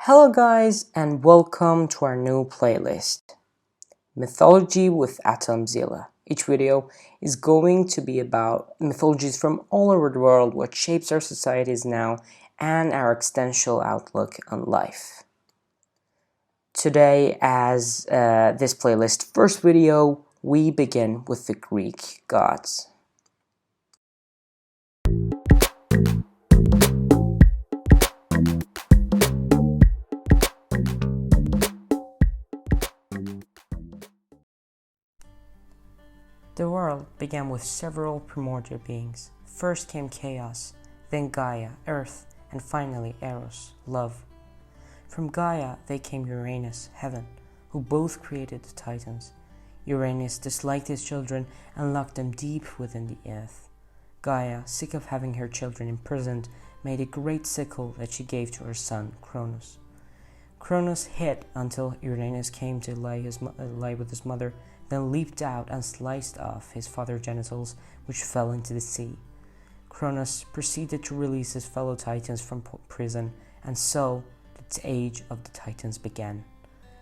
Hello guys and welcome to our new playlist, Mythology with AtomZilla. Each video is going to be about mythologies from all over the world, what shapes our societies now, and our existential outlook on life. Today, as this playlist first video, we begin with the Greek gods. The world began with several primordial beings. First came chaos, then Gaia, earth, and finally Eros, love. From Gaia they came Uranus, heaven, who both created the Titans. Uranus disliked his children and locked them deep within the earth. Gaia, sick of having her children imprisoned, made a great sickle that she gave to her son, Cronus. Cronus hid until Uranus came to lie with his mother, then leaped out and sliced off his father's genitals, which fell into the sea. Cronus proceeded to release his fellow Titans from prison, and so the age of the Titans began.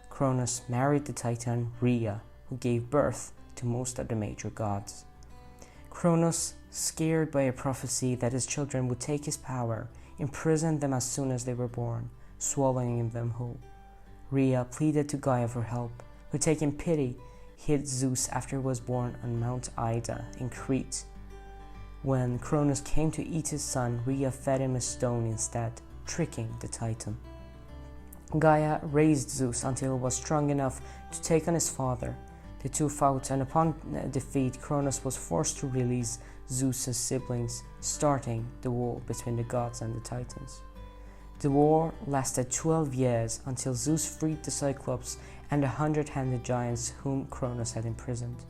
Cronus married the Titan Rhea, who gave birth to most of the major gods. Cronus, scared by a prophecy that his children would take his power, imprisoned them as soon as they were born, swallowing them whole. Rhea pleaded to Gaia for help, who, taking pity, hid Zeus after he was born on Mount Ida in Crete. When Cronus came to eat his son, Rhea fed him a stone instead, tricking the Titan. Gaia raised Zeus until he was strong enough to take on his father. The two fought, and upon defeat, Cronus was forced to release Zeus's siblings, starting the war between the gods and the Titans. The war lasted 12 years until Zeus freed the Cyclops and the 100-handed giants whom Cronus had imprisoned.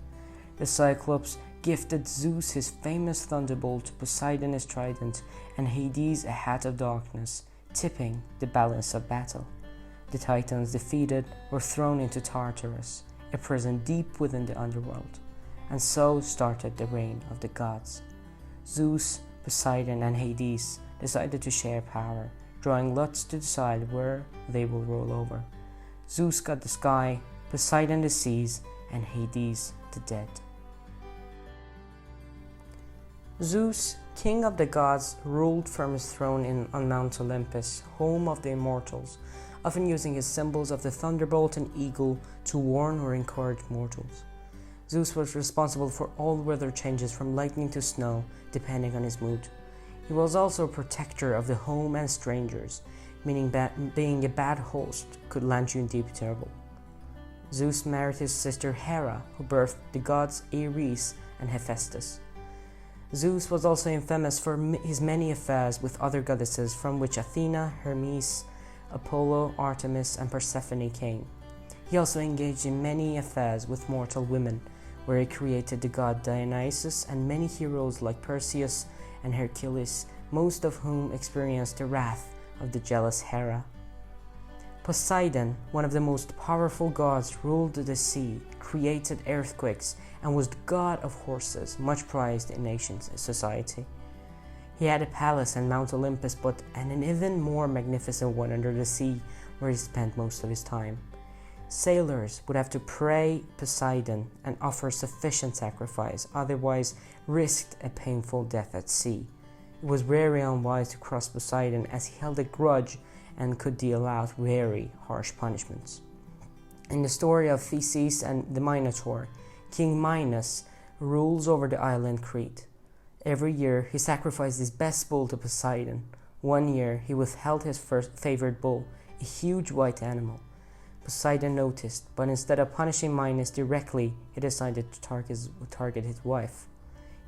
The Cyclops gifted Zeus his famous thunderbolt, Poseidon his trident, and Hades a hat of darkness, tipping the balance of battle. The Titans, defeated, were thrown into Tartarus, a prison deep within the underworld, and so started the reign of the gods. Zeus, Poseidon, and Hades decided to share power, drawing lots to decide where they will roll over. Zeus got the sky, Poseidon the seas, and Hades the dead. Zeus, king of the gods, ruled from his throne on Mount Olympus, home of the immortals, often using his symbols of the thunderbolt and eagle to warn or encourage mortals. Zeus was responsible for all weather changes from lightning to snow, depending on his mood. He was also a protector of the home and strangers, meaning that being a bad host could land you in deep trouble. Zeus married his sister Hera, who birthed the gods Ares and Hephaestus. Zeus was also infamous for his many affairs with other goddesses, from which Athena, Hermes, Apollo, Artemis, and Persephone came. He also engaged in many affairs with mortal women, where he created the god Dionysus and many heroes like Perseus and Hercules, most of whom experienced the wrath of the jealous Hera. Poseidon, one of the most powerful gods, ruled the sea, created earthquakes, and was the god of horses, much prized in ancient society. He had a palace on Mount Olympus, but an even more magnificent one under the sea, where he spent most of his time. Sailors would have to pray Poseidon and offer sufficient sacrifice, otherwise risked a painful death at sea. It was very unwise to cross Poseidon, as he held a grudge and could deal out very harsh punishments. In the story of Theseus and the Minotaur, King Minos rules over the island Crete. Every year he sacrificed his best bull to Poseidon. One year he withheld his favorite bull, a huge white animal. Poseidon noticed, but instead of punishing Minos directly, he decided to target his wife.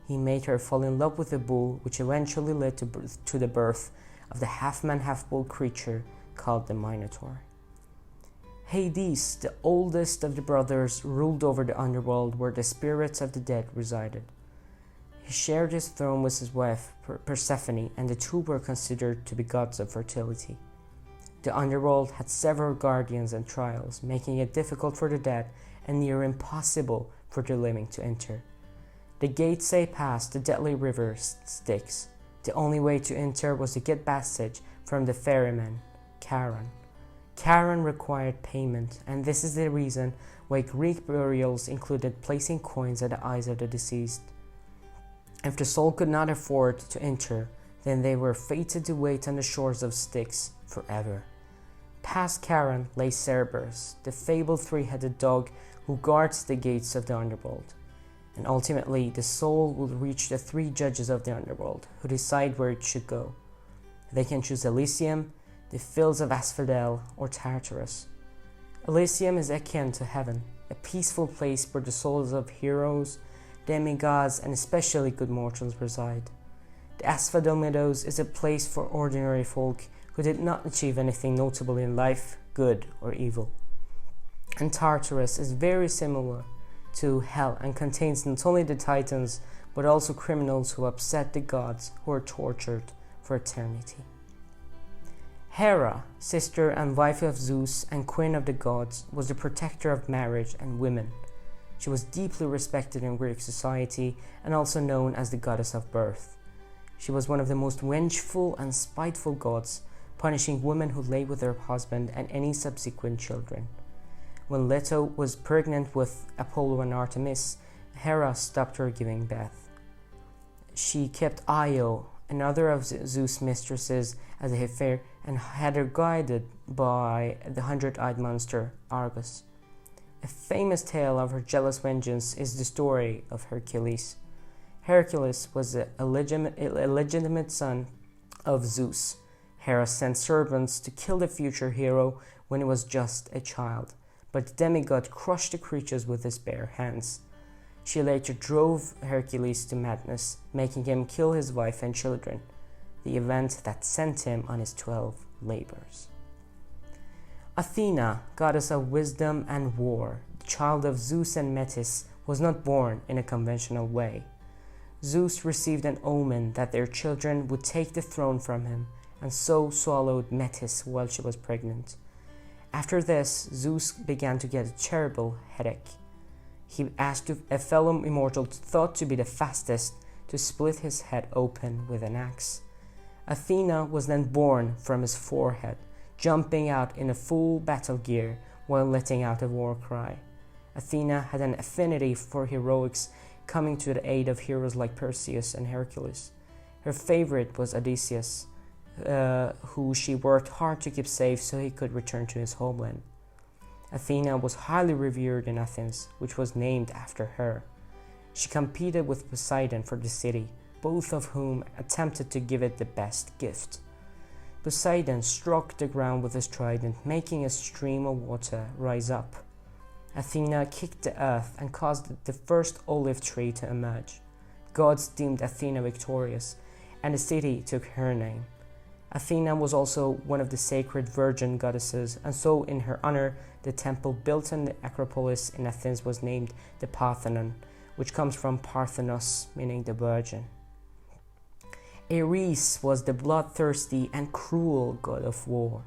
He made her fall in love with the bull, which eventually led to the birth of the half-man, half-bull creature called the Minotaur. Hades, the oldest of the brothers, ruled over the underworld where the spirits of the dead resided. He shared his throne with his wife Persephone, and the two were considered to be gods of fertility. The underworld had several guardians and trials, making it difficult for the dead and near impossible for the living to enter. The gates they passed the deadly river Styx. The only way to enter was to get passage from the ferryman, Charon. Charon required payment, and this is the reason why Greek burials included placing coins at the eyes of the deceased. If the soul could not afford to enter, then they were fated to wait on the shores of Styx forever. Past Charon lay Cerberus, the fabled three-headed dog who guards the gates of the underworld. And ultimately, the soul will reach the three judges of the underworld, who decide where it should go. They can choose Elysium, the fields of Asphodel, or Tartarus. Elysium is akin to heaven, a peaceful place where the souls of heroes, demigods, and especially good mortals reside. The Asphodel Meadows is a place for ordinary folk who did not achieve anything notable in life, good or evil. And Tartarus is very similar to hell and contains not only the titans, but also criminals who upset the gods who are tortured for eternity. Hera, sister and wife of Zeus and queen of the gods, was the protector of marriage and women. She was deeply respected in Greek society and also known as the goddess of birth. She was one of the most vengeful and spiteful gods, punishing women who lay with their husband and any subsequent children. When Leto was pregnant with Apollo and Artemis, Hera stopped her giving birth. She kept Io, another of Zeus' mistresses, as a affair and had her guided by the hundred-eyed monster Argus. A famous tale of her jealous vengeance is the story of Hercules. Hercules was a illegitimate son of Zeus. Hera sent servants to kill the future hero when he was just a child, but the demigod crushed the creatures with his bare hands. She later drove Hercules to madness, making him kill his wife and children, the event that sent him on his 12 labors. Athena, goddess of wisdom and war, the child of Zeus and Metis, was not born in a conventional way. Zeus received an omen that their children would take the throne from him, and so swallowed Metis while she was pregnant. After this, Zeus began to get a terrible headache. He asked a fellow immortal thought to be the fastest to split his head open with an axe. Athena was then born from his forehead, jumping out in a full battle gear while letting out a war cry. Athena had an affinity for heroics, coming to the aid of heroes like Perseus and Hercules. Her favorite was Odysseus, who she worked hard to keep safe so he could return to his homeland. Athena was highly revered in Athens, which was named after her. She competed with Poseidon for the city, both of whom attempted to give it the best gift. Poseidon struck the ground with his trident, making a stream of water rise up. Athena kicked the earth and caused the first olive tree to emerge. Gods deemed Athena victorious, and the city took her name. Athena was also one of the sacred virgin goddesses, and so in her honor, the temple built on the Acropolis in Athens was named the Parthenon, which comes from Parthenos, meaning the virgin. Ares was the bloodthirsty and cruel god of war.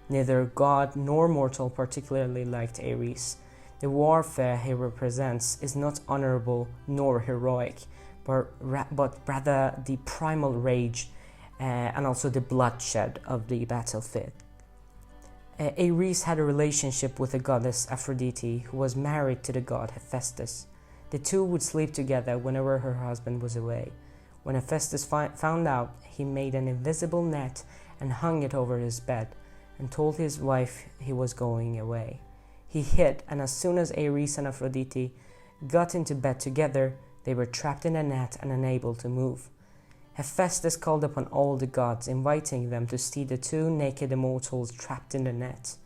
Neither god nor mortal particularly liked Ares. The warfare he represents is not honorable nor heroic, but rather the primal rage and also the bloodshed of the battlefield. Ares had a relationship with the goddess Aphrodite, who was married to the god Hephaestus. The two would sleep together whenever her husband was away. When Hephaestus found out, he made an invisible net and hung it over his bed, and told his wife he was going away. He hid, and as soon as Ares and Aphrodite got into bed together, they were trapped in a net and unable to move. Hephaestus called upon all the gods, inviting them to see the two naked immortals trapped in the net.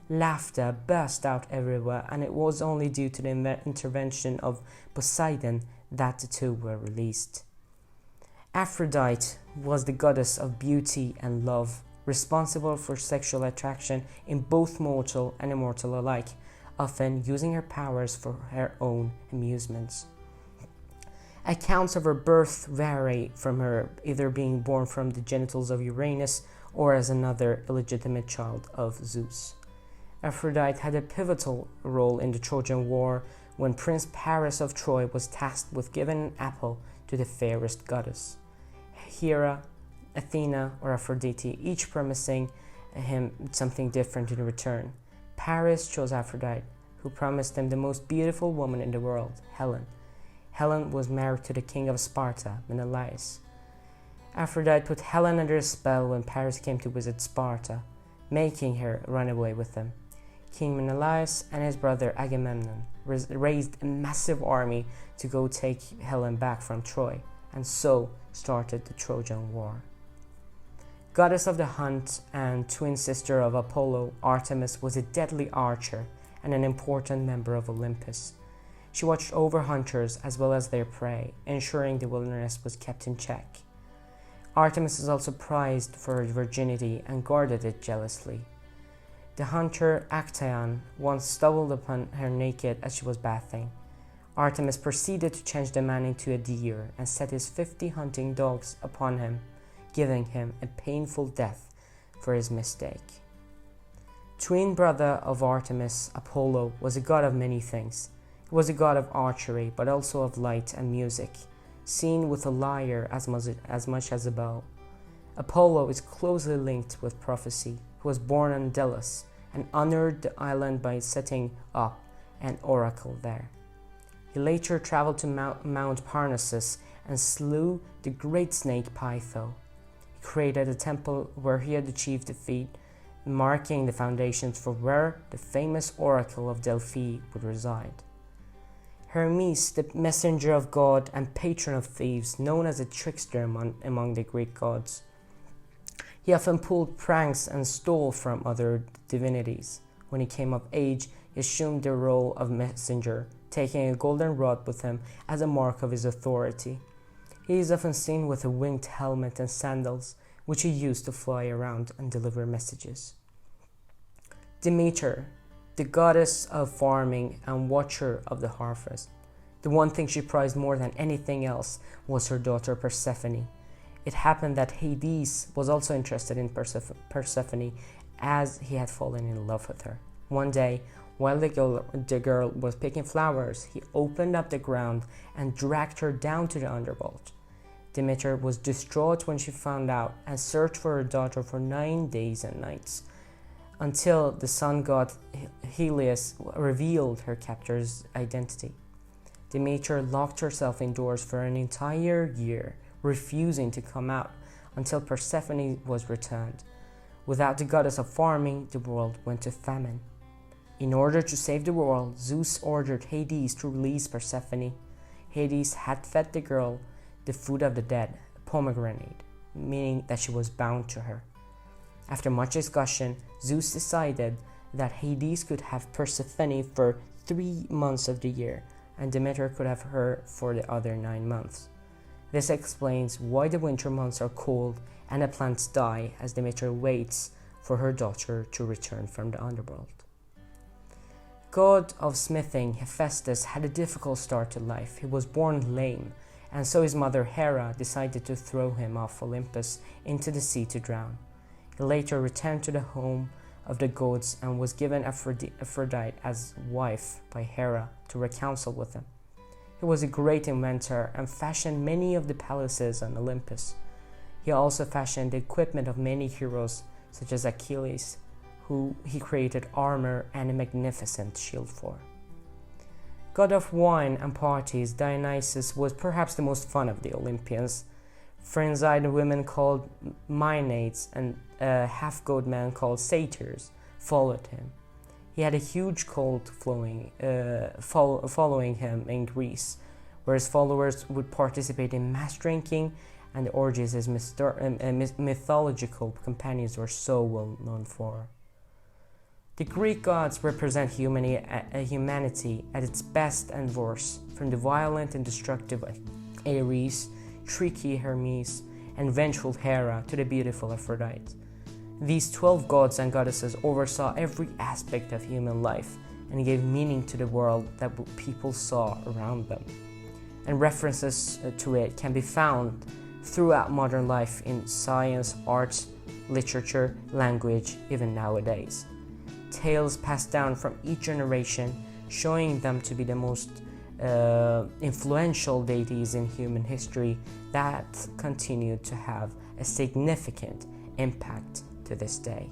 Laughter burst out everywhere, and it was only due to the intervention of Poseidon that the two were released. Aphrodite was the goddess of beauty and love, responsible for sexual attraction in both mortal and immortal alike, often using her powers for her own amusements. Accounts of her birth vary from her either being born from the genitals of Uranus or as another illegitimate child of Zeus. Aphrodite had a pivotal role in the Trojan War when Prince Paris of Troy was tasked with giving an apple to the fairest goddess. Hera, Athena, or Aphrodite, each promising him something different in return. Paris chose Aphrodite, who promised him the most beautiful woman in the world, Helen. Helen was married to the king of Sparta, Menelaus. Aphrodite put Helen under a spell when Paris came to visit Sparta, making her run away with him. King Menelaus and his brother Agamemnon raised a massive army to go take Helen back from Troy, and so started the Trojan War. Goddess of the hunt and twin sister of Apollo, Artemis was a deadly archer and an important member of Olympus. She watched over hunters as well as their prey, ensuring the wilderness was kept in check. Artemis is also prized for her virginity and guarded it jealously. The hunter Actaeon once stumbled upon her naked as she was bathing. Artemis proceeded to change the man into a deer and set his 50 hunting dogs upon him, giving him a painful death for his mistake. Twin brother of Artemis, Apollo, was a god of many things. He was a god of archery, but also of light and music, seen with a lyre as much as a bow. Apollo is closely linked with prophecy. He was born on Delos and honored the island by setting up an oracle there. He later traveled to Mount Parnassus and slew the great snake Pytho. He created a temple where he had achieved the feat, marking the foundations for where the famous oracle of Delphi would reside. Hermes, the messenger of God and patron of thieves, known as a trickster among the Greek gods. He often pulled pranks and stole from other divinities. When he came of age, he assumed the role of messenger, taking a golden rod with him as a mark of his authority. He is often seen with a winged helmet and sandals, which he used to fly around and deliver messages. Demeter, the goddess of farming and watcher of the harvest. The one thing she prized more than anything else was her daughter Persephone. It happened that Hades was also interested in Persephone, as he had fallen in love with her. One day, while the girl was picking flowers, he opened up the ground and dragged her down to the underworld. Demeter was distraught when she found out and searched for her daughter for 9 days and nights, until the sun god Helios revealed her captor's identity. Demeter locked herself indoors for an entire year, refusing to come out until Persephone was returned. Without the goddess of farming, the world went to famine. In order to save the world, Zeus ordered Hades to release Persephone. Hades had fed the girl the food of the dead, a pomegranate, meaning that she was bound to her. After much discussion, Zeus decided that Hades could have Persephone for 3 months of the year, and Demeter could have her for the other 9 months. This explains why the winter months are cold and the plants die as Demeter waits for her daughter to return from the underworld. God of smithing, Hephaestus had a difficult start to life. He was born lame, and so his mother Hera decided to throw him off Olympus into the sea to drown. He later returned to the home of the gods and was given Aphrodite as wife by Hera to reconcile with him. He was a great inventor and fashioned many of the palaces on Olympus. He also fashioned the equipment of many heroes, such as Achilles, who he created armor and a magnificent shield for. God of wine and parties, Dionysus was perhaps the most fun of the Olympians. Frenzied women called Maenads and a half-goat man called Satyrs followed him. He had a huge cult following him in Greece, where his followers would participate in mass drinking and the orgies his mythological companions were so well known for. The Greek gods represent humanity at its best and worst, from the violent and destructive Ares, tricky Hermes, and vengeful Hera to the beautiful Aphrodite. These 12 gods and goddesses oversaw every aspect of human life and gave meaning to the world that people saw around them. And references to it can be found throughout modern life in science, arts, literature, language, even nowadays. Tales passed down from each generation, showing them to be the most influential deities in human history that continue to have a significant impact to this day.